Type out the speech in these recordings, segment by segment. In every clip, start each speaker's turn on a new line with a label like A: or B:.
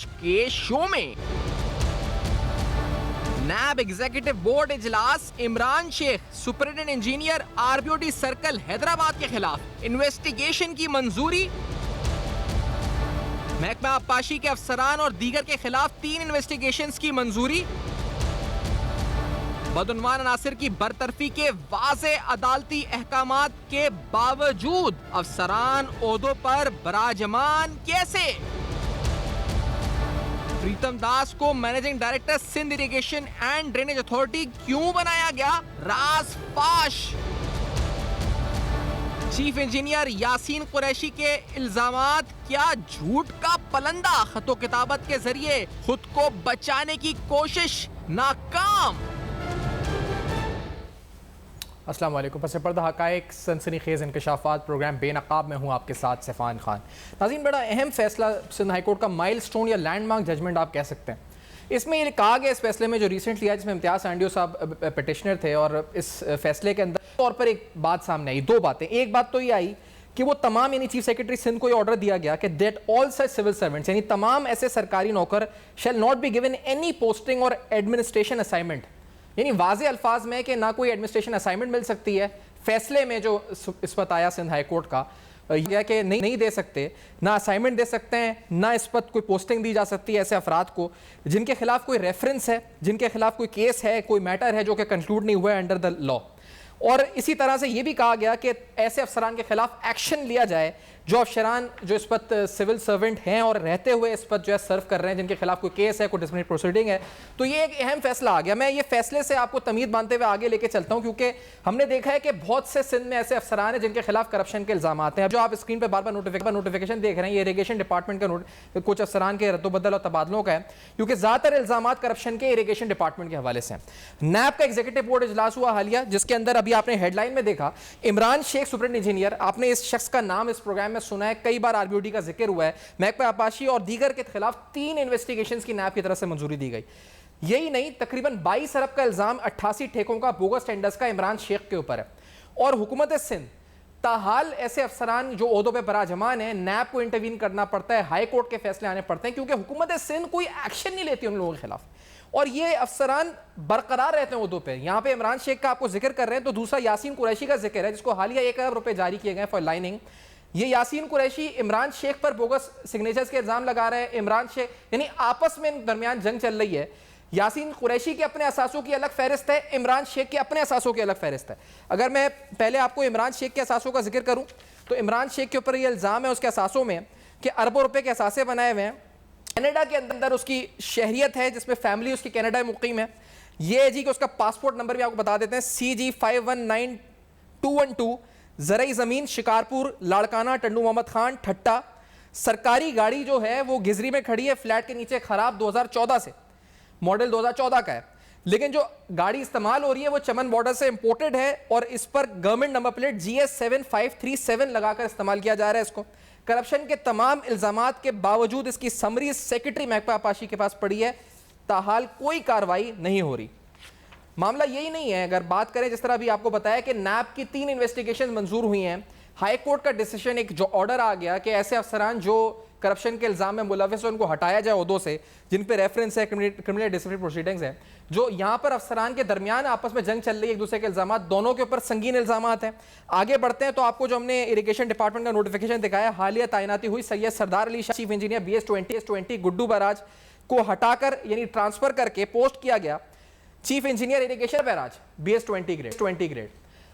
A: आज के शो में। नैब एग्जीक्यूटिव बोर्ड इजलास, Imran Sheikh superintendent engineer RBOT circle Hyderabad के खिलाफ इन्वेस्टिगेशन की मंजूरी। महकमा आबपाशी के अफसरान और दीगर के खिलाफ 3 इन्वेस्टिगेशंस की मंजूरी। बदउनवान अनासिर की बरतरफी के वाज़े अदालती अहकामात के बावजूद अफसरान ओहदों पर बराजमान कैसे? प्रीतम दास को managing director Sindh irrigation and drainage authority क्यों बनाया गया? राज फाश। चीफ इंजीनियर यासीन कुरैशी के इल्जामात क्या झूठ का पलंदा? खतो किताबत के जरिए खुद को बचाने की कोशिश नाकाम।
B: अस्सलाम वालेकुम। पस पर्दा हक़ाइक़ सनसनीखेज़ इंकशाफ़ात प्रोग्राम बेनकाब में हूँ आपके साथ सफ़ान खान। नाज़रीन, बड़ा अहम फैसला सिंध हाई कोर्ट का माइलस्टोन या लैंडमार्क जजमेंट आप कह सकते हैं। इसमें ये कहा गया इस फैसले में जो रिसेंटली आया, जिसमें इम्तियाज़ सांडियो साहब पिटिशनर थे, और इस फैसले के अंदर तौर पर एक बात सामने आई, 2 बातें। एक बात तो ये आई कि वो तमाम यानी चीफ सेक्रेटरी सिंध को ये ऑर्डर दिया गया कि that all such civil servants यानी तमाम ऐसे सरकारी नौकर shall not be given any posting और एडमिनिस्ट्रेशन असाइनमेंट, यानी वाज़े अल्फाज में कि ना कोई एडमिनिस्ट्रेशन असाइनमेंट मिल सकती है। फैसले में जो इस पर आया सिंध हाई कोर्ट का यह कि नहीं दे सकते, ना असाइनमेंट दे सकते हैं, ना इस पर कोई पोस्टिंग दी जा सकती है ऐसे अफराद को जिनके खिलाफ कोई रेफरेंस है, जिनके खिलाफ कोई केस है, कोई मैटर है जो कि कंक्लूड नहीं हुआ है अंडर द लॉ। और इसी तरह से यह भी कहा गया कि ऐसे अफसरान के खिलाफ एक्शन लिया जाए जो अफसरान जो इस पर सिविल सर्वेंट हैं और रहते हुए इस पर जो है सर्व कर रहे हैं, जिनके खिलाफ कोई केस है, कोई डिसिप्लिनरी प्रोसीडिंग है। तो ये एक अहम फैसला आ गया। मैं ये फैसले से आपको तमीद बांधते हुए आगे लेके चलता हूं, क्योंकि हमने देखा है कि बहुत से सिंध में ऐसे अफसरान हैं जिनके खिलाफ करप्शन के इल्जाम हैं। जो आप स्क्रीन पर बार बार नोटिफिकेशन देख रहे हैं, ये इरिगेशन डिपार्टमेंट का कुछ अफसरान के रद्दोबदल और तबादलों का है, क्योंकि ज्यादातर इल्जाम करप्शन के इरिगेशन डिपार्टमेंट के हवाले से। नैब का एग्जीक्यूटिव बोर्ड इजलास हुआ हालिया, जिसके अंदर अभी आपने हेडलाइन में देखा इमरान शेख सुपरिटेंडेंट इंजीनियर, आपने इस शख्स का नाम इस प्रोग्राम में सुना है, कई बार आरबीओटी का जिक्र हुआ है। महकमा आबपाशी और दीगर के खिलाफ 3 इन्वेस्टिगेशंस की नैब की तरफ से मंजूरी दी गई। यही नहीं, तकरीबन 22 अरब का इल्जाम 88 ठेकों का बोगस टेंडर्स का इमरान शेख के ऊपर है। और हुकूमत सिंध ताहाल ऐसे अफसरान जो ओहदों पे बराजमान है, नैब को इंटरवीन करना पड़ता है, हाई कोर्ट के फैसले आने पड़ते हैं, क्योंकि हुकूमत सिंध कोई एक्शन नहीं लेती उन लोगों के खिलाफ। और ये अफसरान बरकरार रहते हैं ओहदों पे। यहाँ पे इमरान शेख का आपको जिक्र कर रहे हैं, तो दूसरा यासीन कुरैशी का जिक्र है, जिसको हालिया 1 अरब रुपए जारी किए गए फॉर लाइनिंग। ये यासीन कुरैशी इमरान शेख पर बोगस सिग्नेचर्स के इल्जाम लगा रहे हैं। इमरान शेख यानी आपस में दरमियान जंग चल रही है। यासीन कुरैशी के अपने असासों की अलग फहरिस्त है, इमरान शेख के अपने असासों की अलग फहरिस्त है। अगर मैं पहले आपको इमरान शेख के असासों का जिक्र करूं, तो इमरान शेख के ऊपर यह इल्जाम है उसके असासों में कि अरबों रुपए के असासे बनाए हुए हैं। कनाडा के अंदर उसकी शहरियत है, जिसमें फैमिली उसकी कनाडा में मुकीम है। यह है जी कि उसका पासपोर्ट नंबर भी आपको बता देते हैं, CG519212, ज़रई ज़मीन शिकारपुर लाड़काना, टंडू मोहम्मद खान ठट्टा। सरकारी गाड़ी जो है वो गिजरी में खड़ी है, फ्लैट के नीचे खराब, 2014 से, मॉडल 2014 का है। लेकिन जो गाड़ी इस्तेमाल हो रही है वो चमन बॉर्डर से इंपोर्टेड है, और इस पर गवर्नमेंट नंबर प्लेट GS7537 लगाकर इस्तेमाल किया जा रहा है इसको। करप्शन के तमाम इल्जामात के बावजूद इसकी समरी सेक्रेटरी महकमा आबपाशी के पास पड़ी है, ताहाल कोई कार्रवाई नहीं हो रही। मामला यही नहीं है, अगर बात करें जिस तरह भी आपको बताया कि नैब की 3 इन्वेस्टिगेशन मंजूर हुई हैं, हाई कोर्ट का डिसीजन, एक जो ऑर्डर आ गया कि ऐसे अफसरान जो करप्शन के इल्जाम में मुलविस है उनको हटाया जाए ओहदों से, जिन पे रेफरेंस है, क्रिमिनल डिसिप्लिनरी प्रोसीडिंग्स है। जो यहाँ पर अफसरान के दरमियान आपस में जंग चल रही है, एक दूसरे के इल्जाम, दोनों के ऊपर संगीन इल्जाम हैं। आगे बढ़ते हैं तो आपको जो हमने इरिगेशन डिपार्टमेंट का नोटिफिकेशन दिखाया, हालिया तैनाती हुई Syed Sardar Ali Shah chief engineer BS20 Guddu barrage को हटाकर यानी ट्रांसफर करके पोस्ट किया गया chief engineer irrigation barrage BS20 grade.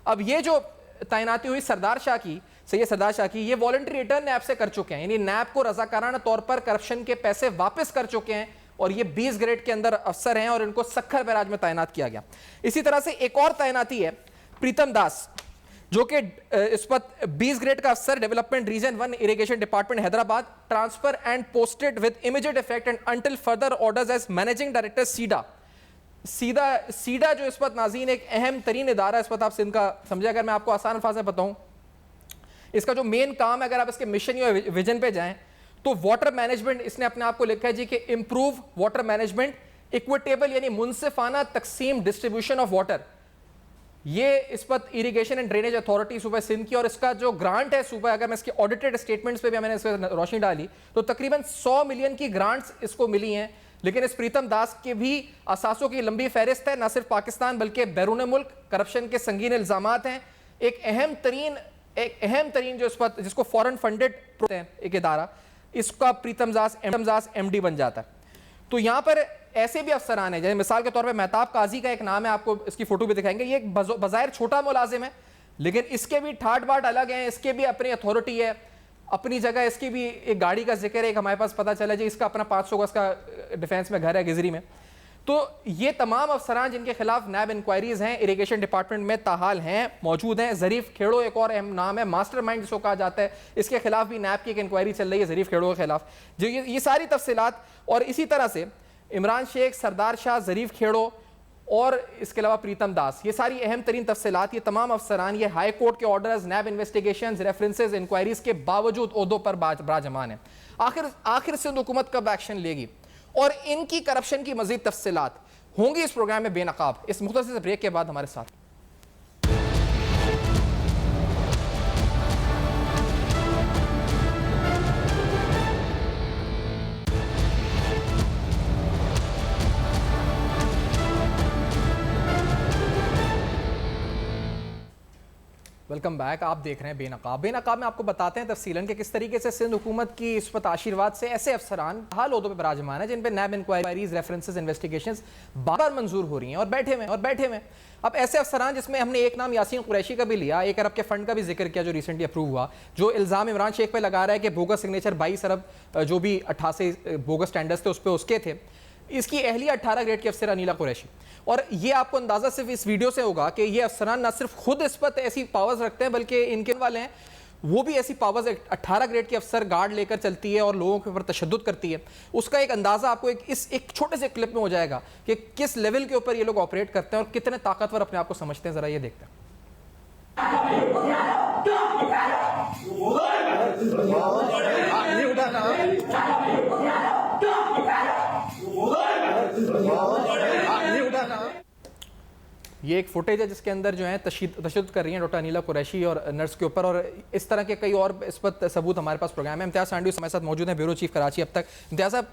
B: अब ये जो तैनाती हुई सरदार शाह की, सैयद सरदार शाह की, ये वॉलंटरी रिटर्न नैब से कर चुके हैं, यानी नैब को रजाकाराना तौर पर करप्शन के पैसे वापस कर चुके हैं, और ये 20 ग्रेड के अंदर अफसर हैं और इनको सखर बैराज में तैनात किया गया। इसी तरह से एक और तैनाती है प्रीतम दास, जो कि इस पर 20 ग्रेड का अफसर, development region 1 irrigation department Hyderabad, transfer and posted with immediate effect and until further orders as managing director SIDA जो इस वक्त नाज़रीन एक अहम तरीन इदारा इस वक्त आप सिंध का समझे। अगर मैं आपको आसान अल्फाज में बताऊं, इसका जो मेन काम है, अगर आप इसके मिशन या विजन पे जाएं, तो वाटर मैनेजमेंट इसने अपने आप को लिखा है जी कि इंप्रूव वाटर मैनेजमेंट, इक्विटेबल यानी मुनसिफाना तकसीम डिस्ट्रीब्यूशन ऑफ वाटर, ये इस पर इरिगेशन एंड ड्रेनेज अथॉरिटी सूबा सिंध की, और इसका जो ग्रांट है सूबा, अगर मैं इसके ऑडिटेड स्टेटमेंट्स पे भी मैंने इस पर रोशनी डाली तो तकरीबन 100 मिलियन की ग्रांट्स इसको मिली हैं। लेकिन इस प्रीतम दास के भी असासों की लंबी फहरिस्त है, ना सिर्फ पाकिस्तान बल्कि बैरून मुल्क करप्शन के संगीन इल्जामात हैं। एक अहम तरीन जो इस पर, जिसको फॉरेन फंडेड एक इदारा, इसका प्रीतम दास MD बन जाता है। तो यहाँ पर ऐसे भी अफसरान हैं, जैसे मिसाल के तौर पे महताब काजी का एक नाम है, आपको इसकी फोटो भी दिखाएंगे। ये एक बज़ाहिर छोटा मुलाजिम है, लेकिन इसके भी ठाट बाट अलग हैं, इसके भी अपनी अथॉरिटी है, अपनी जगह इसकी भी एक गाड़ी का जिक्र है, एक हमारे पास पता चला जी इसका अपना 500 गज का डिफेंस में घर है गिजरी में। तो ये तमाम अफसरान जिनके खिलाफ नैब इंक्वायरीज हैं इरिगेशन डिपार्टमेंट में ताहाल हैं, मौजूद हैं। ज़रीफ खेड़ो एक और अहम नाम है, मास्टरमाइंड जिसको कहा जाता है, इसके खिलाफ भी नैब की एक इंक्वायरी चल रही है ज़रीफ खेड़ो के खिलाफ। जो ये सारी तफसीलात, और इसी तरह से इमरान शेख, सरदार शाह, ज़रीफ खेड़ो और इसके अलावा प्रीतम दास, ये सारी अहम तरीन तफसीलात, ये तमाम अफसरान ये हाई कोर्ट के ऑर्डर्स, नैब इन्वेस्टिगेशन, रेफरेंसेज, इंक्वायरीज के बावजूद ओहदों पर बराजमान है। आखिर सिंध हुकूमत कब एक्शन लेगी और इनकी करप्शन की मजीद तफसीलात होंगी इस प्रोग्राम में बेनकाब। इस मुख्तसर ब्रेक के बाद हमारे साथ वेलकम बैक। आप देख रहे हैं बेनकाब। बेनकाब में आपको बताते हैं तफसीलन कि किस तरीके से सिंध हुकूमत की इस वक्त आशीर्वाद से ऐसे अफसरान हाल ओहदों पर बराजमान है जिन पर नैब इंक्वायरीज, रेफरेंसेज, इन्वेस्टिगेशंस बार मंजूर हो रही हैं और बैठे में अब ऐसे अफसरान, जिसमें हमने एक नाम यासीन कुरैशी का भी लिया, 1 अरब के फंड का भी जिक्र किया जो रिसेंटली अप्रूव हुआ, जो इल्ज़ाम इमरान शेख पे लगा रहा है कि बोगस सिग्नेचर 22 अरब जो भी 88 बोगस टेंडर्स थे उस पर उसके थे। इसकी अहलिया 18 ग्रेड के अफसर अनीला कुरैशी। और ये आपको अंदाजा सिर्फ इस वीडियो से होगा कि ये अफसरान ना सिर्फ खुद इस पर ऐसी पावर्स रखते हैं, बल्कि इनके वाले हैं वो भी ऐसी पावर्स 18 ग्रेड के अफसर गार्ड लेकर चलती है और लोगों के ऊपर तशद्दुद करती है। उसका एक अंदाजा आपको एक छोटे से क्लिप में हो जाएगा कि किस लेवल के ऊपर ये लोग ऑपरेट करते हैं और कितने ताकतवर अपने आप को समझते हैं। जरा ये देखते हैं। ये एक फुटेज है जिसके अंदर जो है तशद्दुद कर रही हैं डॉक्टर अनीला कुरैशी और नर्स के ऊपर, और इस तरह के कई और इस पर सबूत हमारे पास प्रोग्राम है। इम्तियाज़ सांडवी हमारे साथ मौजूद हैं, ब्यूरो चीफ कराची। अब तक इम्तियाज़ साहब,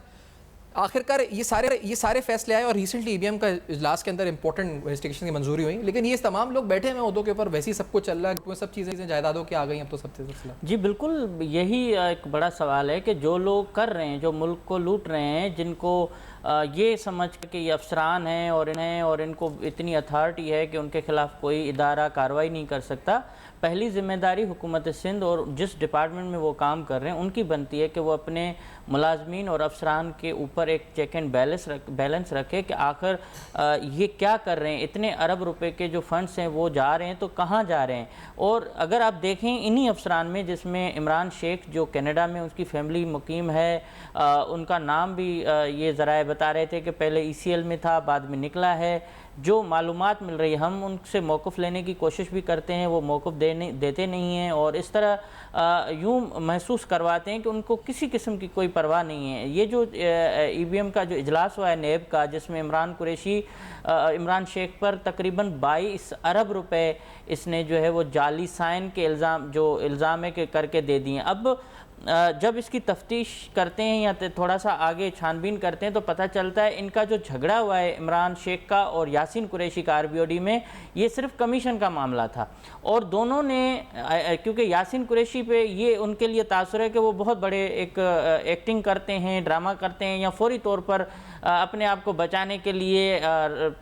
B: आखिरकार ये सारे फैसले आए और रिसेंटली EBM का इजलास के अंदर इंपॉर्टेंट इन्वेस्टिगेशन की मंजूरी हुई, लेकिन ये तमाम लोग बैठे हैं ओहदों के ऊपर, वैसे ही सब कुछ चल रहा है, सब चीज़ें जायदादों की आ गई अब तो सब सिलसिला।
C: जी बिल्कुल, यही एक बड़ा सवाल है कि जो लोग कर रहे हैं, जो मुल्क को लूट रहे हैं, जिनको ये समझ के ये अफसरान हैं और इनको इतनी अथॉरिटी है कि उनके खिलाफ कोई इदारा कार्रवाई नहीं कर सकता, पहली जिम्मेदारी हुकूमत सिंध और जिस डिपार्टमेंट में वो काम कर रहे हैं उनकी बनती है कि वो अपने मुलाजमीन और अफसरान के ऊपर एक चेक एंड बैलेंस रखे कि आखिर ये क्या कर रहे हैं, इतने अरब रुपए के जो फंड्स हैं वो जा रहे हैं तो कहाँ जा रहे हैं। और अगर आप देखें इन्हीं अफसरान में, जिसमें इमरान शेख जो कनाडा में उसकी फैमिली मुकीम है, उनका नाम भी ये ज़राए बता रहे थे कि पहले ECL में था, बाद में निकला है। जो मालूमात मिल रही है, हम उनसे मौक़िफ़ लेने की कोशिश भी करते हैं, वो मौक़िफ़ देते नहीं हैं और इस तरह यूँ महसूस करवाते हैं कि उनको किसी किस्म की कोई परवाह नहीं है। ये जो EBM का जो इजलास हुआ है नैब का, जिसमें इमरान शेख पर तकरीबन 22 अरब रुपए इसने जो है वो जाली साइन के इल्ज़ाम है कि करके दे दिए। अब जब इसकी तफ्तीश करते हैं या थोड़ा सा आगे छानबीन करते हैं तो पता चलता है इनका जो झगड़ा हुआ है इमरान शेख का और यासीन कुरैशी का RBOD में, ये सिर्फ कमीशन का मामला था। और दोनों ने, क्योंकि यासीन कुरैशी पे ये उनके लिए तासुर है कि वो बहुत बड़े एक एक्टिंग करते हैं, ड्रामा करते हैं, या फौरी तौर पर अपने आप को बचाने के लिए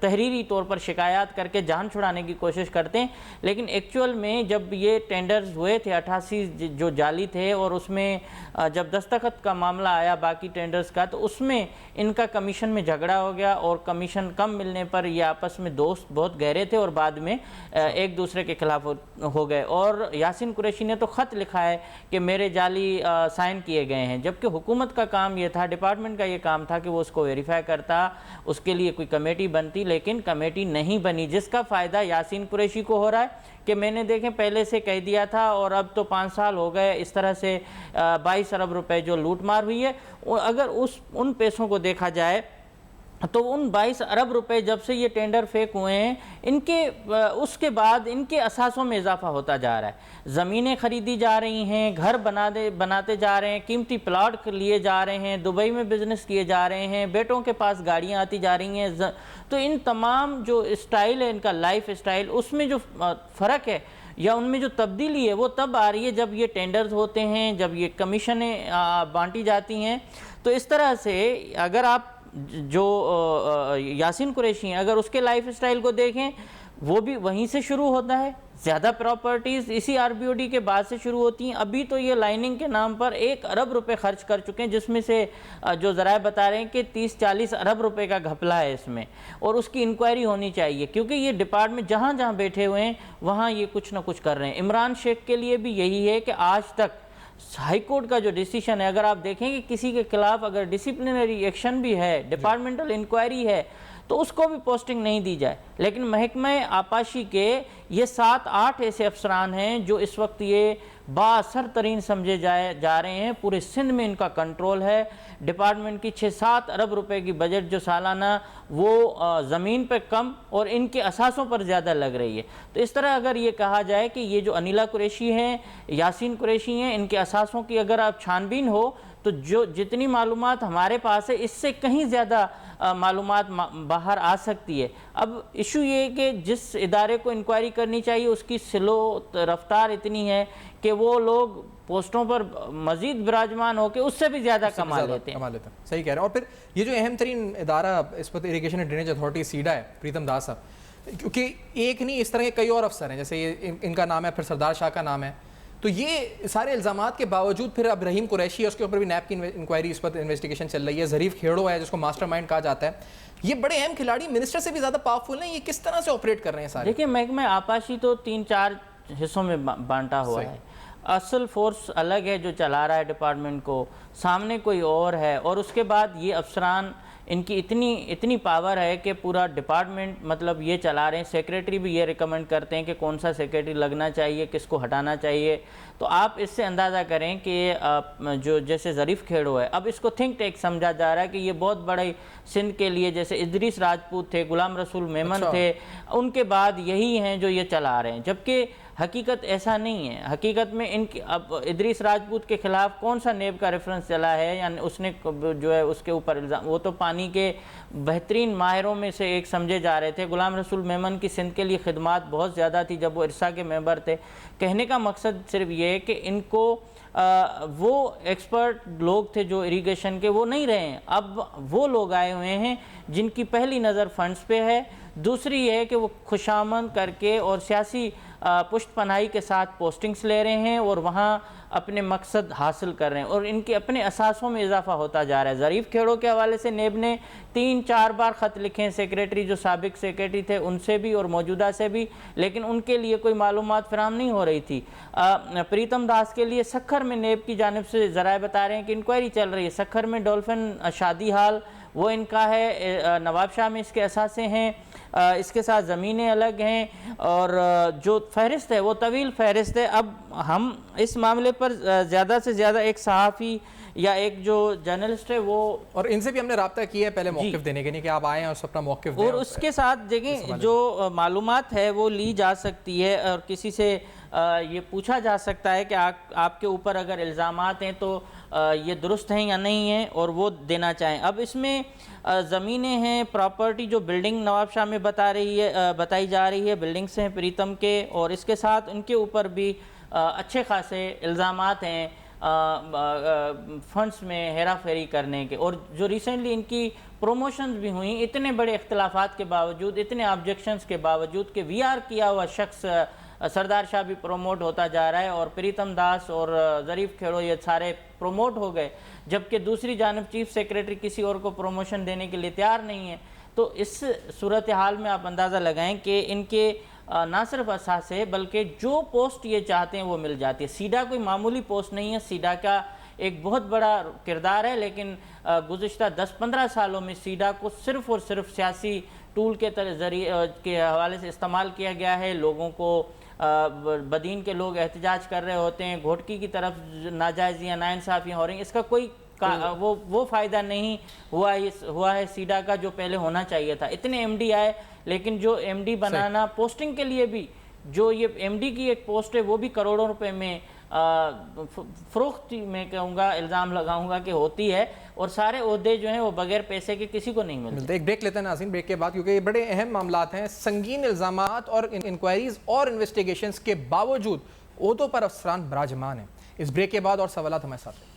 C: तहरीरी तौर पर शिकायत करके जान छुड़ाने की कोशिश करते हैं। लेकिन एक्चुअल में जब ये टेंडर्स हुए थे 88 जो जाली थे, और उसमें जब दस्तखत का मामला आया बाकी टेंडर्स का, तो उसमें इनका कमीशन में झगड़ा हो गया और कमीशन कम मिलने पर ये आपस में दोस्त बहुत गहरे थे और बाद में एक दूसरे के खिलाफ हो गए। और यासीन कुरैशी ने तो ख़त लिखा है कि मेरे जाली साइन किए गए हैं, जबकि हुकूमत का काम ये था, डिपार्टमेंट का ये काम था कि वो उसको वेरीफाई करता, उसके लिए कोई कमेटी बनती, लेकिन कमेटी नहीं बनी, जिसका फ़ायदा यासीन कुरैशी को हो रहा है कि मैंने देखें पहले से कह दिया था और अब तो 5 साल हो गए इस तरह से 22 अरब रुपए जो लूट मार हुई है। अगर उन पैसों को देखा जाए तो उन 22 अरब रुपए जब से ये टेंडर फेक हुए हैं, इनके उसके बाद इनके असासों में इजाफा होता जा रहा है। ज़मीनें खरीदी जा रही हैं, घर बनाते जा रहे हैं, कीमती प्लाट लिए जा रहे हैं, दुबई में बिजनेस किए जा रहे हैं, बेटों के पास गाड़ियां आती जा रही हैं। तो इन तमाम जो स्टाइल है इनका, लाइफ स्टाइल, उसमें जो फ़र्क है या उनमें जो तब्दीली है वो तब आ रही है जब ये टेंडर्स होते हैं, जब ये कमीशनें बांटी जाती हैं। तो इस तरह से अगर आप जो यासीन कुरैशी हैं, अगर उसके लाइफ स्टाइल को देखें, वो भी वहीं से शुरू होता है। ज़्यादा प्रॉपर्टीज़ इसी आरबीओडी के बाद से शुरू होती हैं। अभी तो ये लाइनिंग के नाम पर 1 अरब रुपए खर्च कर चुके हैं, जिसमें से जो ज़राए बता रहे हैं कि 30-40 अरब रुपए का घपला है इसमें, और उसकी इंक्वायरी होनी चाहिए, क्योंकि ये डिपार्टमेंट जहाँ जहाँ बैठे हुए हैं वहाँ ये कुछ ना कुछ कर रहे हैं। इमरान शेख के लिए भी यही है कि आज तक हाई कोर्ट का जो डिसीजन है, अगर आप देखें कि किसी के खिलाफ अगर डिसिप्लिनरी एक्शन भी है, डिपार्टमेंटल इंक्वायरी है, तो उसको भी पोस्टिंग नहीं दी जाए। लेकिन महकमा आपाशी के ये 7-8 ऐसे अफसरान हैं जो इस वक्त ये बाअसर तरीन समझे जा रहे हैं। पूरे सिंध में इनका कंट्रोल है। डिपार्टमेंट की 6-7 अरब रुपए की बजट जो सालाना, वो ज़मीन पे कम और इनके असासों पर ज़्यादा लग रही है। तो इस तरह अगर ये कहा जाए कि ये जो अनिला कुरैशी हैं, यासीन कुरैशी हैं, इनके असासों की अगर आप छानबीन हो तो जो जितनी मालूमात हमारे पास है इससे कहीं ज़्यादा मालूमात बाहर आ सकती है। अब इशू ये है कि जिस इदारे को इंक्वायरी करनी चाहिए उसकी स्लो रफ्तार इतनी है कि वो लोग पोस्टों पर मजीद विराजमान होकर उससे भी ज़्यादा कमा लेते हैं।
B: सही कह रहे हैं। और फिर ये जो अहम तरीन इदारा इस वक्त irrigation and drainage authority SIDA है, प्रीतम दास साहब, क्योंकि एक नहीं, इस तरह के कई और अफसर हैं, जैसे ये इनका नाम है, फिर सरदार शाह का नाम है। तो ये सारे इल्ज़ामात के बावजूद फिर अब रहीम कुरैशी है, उसके ऊपर भी नैब की इंक्वायरी, इस पर इन्वेस्टिगेशन चल रही है। ज़रीफ खेड़ो है जिसको मास्टरमाइंड कहा जाता है। ये बड़े अहम खिलाड़ी मिनिस्टर से भी ज़्यादा पावरफुल हैं। ये किस तरह से ऑपरेट कर रहे हैं सारे?
C: देखिए, महकमा आपाशी तो 3-4 हिस्सों में बांटा हुआ है। असल फोर्स अलग है जो चला रहा है डिपार्टमेंट को, सामने कोई और है, और उसके बाद ये अफसरान, इनकी इतनी पावर है कि पूरा डिपार्टमेंट मतलब ये चला रहे हैं। सेक्रेटरी भी ये रिकमेंड करते हैं कि कौन सा सेक्रेटरी लगना चाहिए, किसको हटाना चाहिए। तो आप इससे अंदाज़ा करें कि जो जैसे ज़रीफ खेड़ो है, अब इसको थिंक टैंक समझा जा रहा है कि ये बहुत बड़े सिंध के लिए, जैसे इदरीस राजपूत थे, गुलाम रसूल मेमन थे, उनके बाद यही हैं जो ये चला रहे हैं। जबकि हकीकत ऐसा नहीं है। हकीकत में इनकी, अब इदरीस राजपूत के खिलाफ कौन सा नेब का रेफरेंस चला है, यानी उसने जो है उसके ऊपर इल्ज़ाम, वो तो पानी के बेहतरीन माहिरों में से एक समझे जा रहे थे। गुलाम रसूल मेमन की सिंध के लिए खिदमात बहुत ज़्यादा थी जब वो इरसा के मेंबर थे। कहने का मकसद सिर्फ ये है कि इनको वो एक्सपर्ट लोग थे जो इरिगेशन के, वो नहीं रहे हैं। अब वो लोग आए हुए हैं जिनकी पहली नज़र फंड्स पे है, दूसरी ये है कि वो खुशामद करके और सियासी पुष्ट पनाही के साथ पोस्टिंग्स ले रहे हैं और वहाँ अपने मकसद हासिल कर रहे हैं, और इनके अपने असासों में इजाफा होता जा रहा है। ज़रीफ खेड़ों के हवाले से नेब ने 3-4 बार ख़त लिखे हैं, सेक्रेटरी जो साबिक सेक्रेटरी थे उनसे भी और मौजूदा से भी, लेकिन उनके लिए कोई मालूमात फराहम नहीं हो रही थी। प्रीतम दास के लिए सखर में नेब की जानिब से ज़राए बता रहे हैं कि इंक्वायरी चल रही है। सखर में डॉल्फिन शादी हाल वो इनका है, नवाब शाह में इसके असासे हैं, इसके साथ ज़मीनें अलग हैं, और जो फहरिस्त है वो तवील फहरिस्त है। अब हम इस मामले पर ज़्यादा से ज़्यादा एक सहाफ़ी या एक जो जर्नलिस्ट है वो, और
B: इनसे भी हमने रब्ता किया है पहले मौक़िफ़ देने के लिए कि आप आएँ और अपना मौक़िफ़ दें,
C: और उसके साथ देखें जो मालूमात है वो ली जा सकती है और किसी से ये पूछा जा सकता है कि आपके ऊपर अगर इल्ज़ामात हैं तो ये दुरुस्त हैं या नहीं हैं, और वो देना चाहें। अब इसमें ज़मीनें हैं, प्रॉपर्टी जो बिल्डिंग नवाब शाह में बताई जा रही है, बिल्डिंग्स हैं प्रीतम के, और इसके साथ उनके ऊपर भी अच्छे खासे इल्ज़ामात हैं फंड्स में हेरा फेरी करने के। और जो रिसेंटली इनकी प्रमोशंस भी हुई, इतने बड़े इख्तलाफात के बावजूद, इतने ऑब्जेक्शंस के बावजूद कि वीआर किया हुआ शख्स सरदार शाह भी प्रोमोट होता जा रहा है और प्रीतम दास और ज़रीफ खेड़ो ये सारे प्रोमोट हो गए, जबकि दूसरी जानब चीफ सेक्रेटरी किसी और को प्रमोशन देने के लिए तैयार नहीं है। तो इस सूरत हाल में आप अंदाज़ा लगाएं कि इनके ना सिर्फ असासे बल्कि जो पोस्ट ये चाहते हैं वो मिल जाती है। सीडा कोई मामूली पोस्ट नहीं है, सीडा का एक बहुत बड़ा किरदार है, लेकिन गुज़िश्ता 10-15 सालों में सीडा को सिर्फ़ और सिर्फ सियासी टूल के जरिए के हवाले से इस्तेमाल किया गया है। लोगों को बदीन के लोग एहतजाज कर रहे होते हैं, घोटकी की तरफ नाजायज़ या नाइंसाफ़ियाँ हो रही हैं, इसका कोई वो फ़ायदा नहीं हुआ है सीडा का जो पहले होना चाहिए था। इतने एमडी आए, लेकिन जो एमडी बनाना पोस्टिंग के लिए भी, जो ये एमडी की एक पोस्ट है वो भी करोड़ों रुपए में फ़रोख्त में कहूँगा, इल्ज़ाम लगाऊंगा कि होती है, और सारे ओहदे जो हैं वो बगैर पैसे के किसी को नहीं मिलते।
B: एक ब्रेक लेते हैं नाज़रीन, ब्रेक के बाद, क्योंकि ये बड़े अहम मामलात हैं। संगीन इल्ज़ामात और इंक्वायरीज और इन्वेस्टिगेशंस के बावजूद ओहदों पर अफसरान बराजमान हैं। इस ब्रेक के बाद और सवालात हमारे साथ हैं।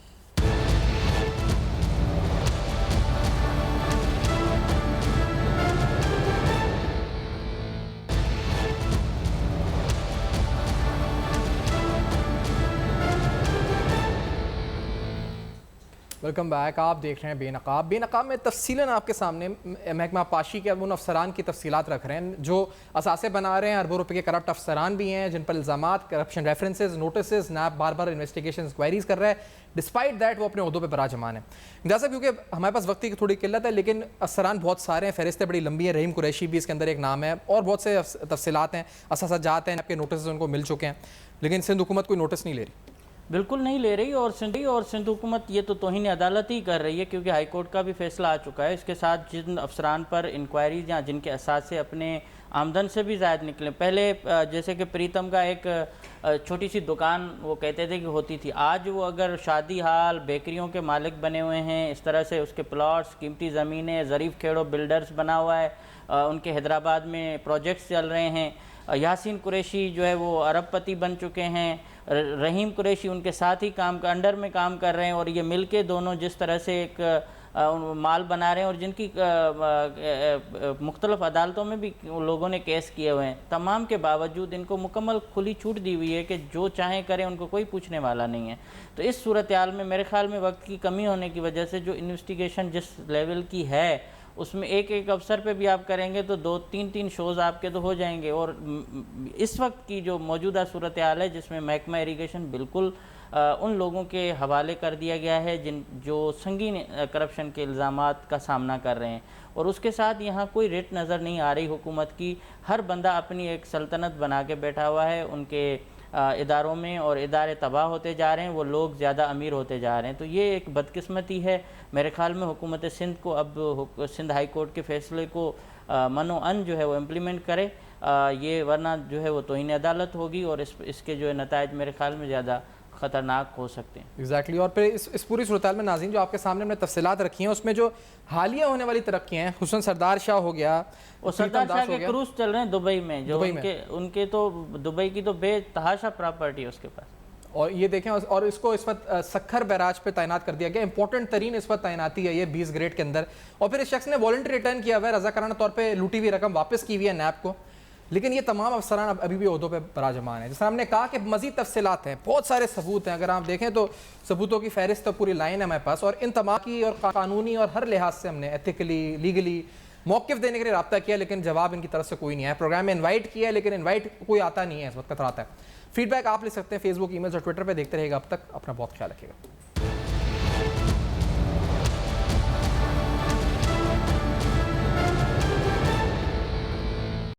B: Welcome back. आप देख रहे हैं बेनकाब। बेनकाब में तफसीलन आपके सामने महकमा पाशी के उन अफसरान की तफसीलात रख रहे हैं जो असासे बना रहे हैं। अरबों रुपए के करप्ट अफसरान भी हैं जिन पर इल्ज़ामात, करप्शन रेफरेंसेज, नोटिस, नैब बार बार इन्वेस्टिगेशन इंक्वायरीज कर रहा है। डिस्पाइट दैट वो अपने उहदों पर बराजमान है। जैसा क्योंकि हमारे पास वक्त की थोड़ी किल्लत है, लेकिन अफसरान बहुत सारे हैं, फहरिस्तें बड़ी लंबी है। रहीम कुरैशी भी इसके अंदर एक नाम है, और बहुत से तफसीलात हैं, असासाजात हैं, आपके नोटिस उनको मिल चुके हैं, लेकिन सिंध हुकूमत कोई नोटिस नहीं ले रही।
C: बिल्कुल नहीं ले रही, और सिंध हुकूमत ये तो तौहीन अदालत ही कर रही है, क्योंकि हाई कोर्ट का भी फैसला आ चुका है। इसके साथ जिन अफसरान पर इंक्वायरीज या जिनके असासे अपने आमदन से भी ज़ायद निकले, पहले जैसे कि प्रीतम का एक छोटी सी दुकान वो कहते थे कि होती थी, आज वो अगर शादी हाल, बेकरियों के मालिक बने हुए हैं, इस तरह से उसके प्लॉट्स, कीमती ज़मीनें, ज़रीफ़ खेड़ो बिल्डर्स बना हुआ है, उनके हैदराबाद में प्रोजेक्ट्स चल रहे हैं। यासीन कुरैशी जो है वो अरबपति बन चुके हैं, रहीम कुरैशी उनके साथ ही अंडर में काम कर रहे हैं, और ये मिलके दोनों जिस तरह से एक माल बना रहे हैं, और जिनकी मुख्तलिफ अदालतों में भी लोगों ने केस किए हुए हैं, तमाम के बावजूद इनको मुकम्मल खुली छूट दी हुई है कि जो चाहें करें, उनको कोई पूछने वाला नहीं है। तो इस सूरत हाल में मेरे ख्याल में वक्त की कमी होने की वजह से जो इन्वेस्टिगेशन जिस लेवल की है, उसमें एक अफसर पे भी आप करेंगे तो 2-3 शोज़ आपके तो हो जाएंगे। और इस वक्त की जो मौजूदा सूरत हाल है, जिसमें महकमा इरिगेशन बिल्कुल उन लोगों के हवाले कर दिया गया है जो संगीन करप्शन के इल्ज़ामात का सामना कर रहे हैं, और उसके साथ यहाँ कोई रेट नज़र नहीं आ रही हुकूमत की। हर बंदा अपनी एक सल्तनत बना के बैठा हुआ है उनके इदारों में, और इदारे तबाह होते जा रहे हैं, वो लोग ज़्यादा अमीर होते जा रहे हैं। तो ये एक बदकिस्मती है। मेरे ख़्याल में हुकूमत सिंध को अब सिंध हाई कोर्ट के फ़ैसले को मनो अन जो है वो इम्प्लीमेंट करे, ये वरना जो है वो तौहीन अदालत होगी, और इसके जो है नताइज मेरे ख्याल में ज़्यादा ख़तरनाक हो सकते हैं।
B: एग्जैक्टली। और फिर इस पूरी सूरत में नाज़रीन जो आपके सामने हमने तफसीलात रखी हैं, उसमें जो हालिया होने वाली तरक्कियाँ हैं, हुसन सरदार शाह हो गया,
C: और सरदार शाह के क्रूज चल रहे हैं दुबई में, जो उनके तो दुबई की तो बेतहाशा प्रॉपर्टी है उसके पास।
B: और ये देखें, और इसको इस वक्त सखर बैराज पे तैनात कर दिया गया। इंपॉर्टेंट तरीन इस वक्त तैनाती है ये 20 ग्रेड के अंदर। और फिर इस शख्स ने वॉलंटरी रिटर्न किया हुआ है, रजाकाराना तौर पर लूटी हुई रकम वापस की हुई है नैब को। लेकिन ये तमाम अफसरान अभी भी ओहदों पे बराजमान है। जैसा हमने कहा कि मजीद तफसीलात हैं, बहुत सारे सबूत हैं। अगर आप देखें तो सबूतों की फहरिस्त तो पूरी लाइन है हमारे पास, और इन तमाम की और कानूनी और हर लिहाज से हमने एथिकली, लीगली मौक़िफ़ देने के लिए रब्ता किया, लेकिन जवाब इनकी तरफ से कोई नहीं है। प्रोग्राम में इन्वाइट किया है, लेकिन इन्वाइट कोई आता नहीं है, इस वक्त आता है। फीडबैक आप ले सकते हैं फेसबुक, ईमेल और ट्विटर पर। देखते रहेगा। अब तक अपना बहुत ख्याल रखिएगा।